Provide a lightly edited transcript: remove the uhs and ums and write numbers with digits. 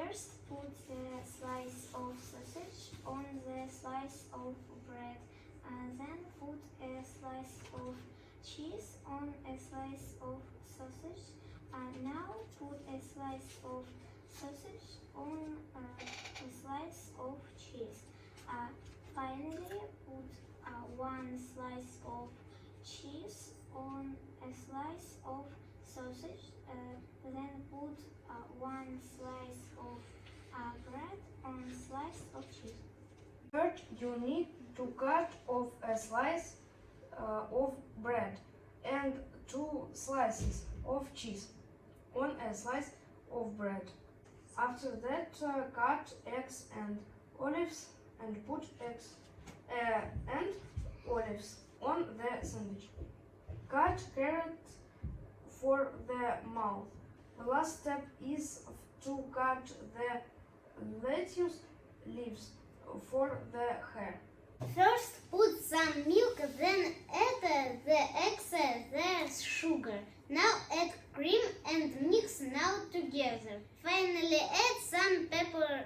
First, put the slice of sausage on the slice of bread. Then put a slice of cheese on a slice of sausage. Now put a slice of sausage on a slice of cheese. Finally, put one slice of cheese on a slice of sausage. Then put one slice of bread on a slice of cheese. Third, you need to cut off a slice of bread and 2 slices of cheese on a slice of bread. After that, cut eggs and olives and put eggs and olives on the sandwich. Cut carrot for the mouth. The last step is to cut the lettuce leaves for the hair. First put some milk, then add the eggs, the sugar. Now add cream and mix now together. Finally add some pepper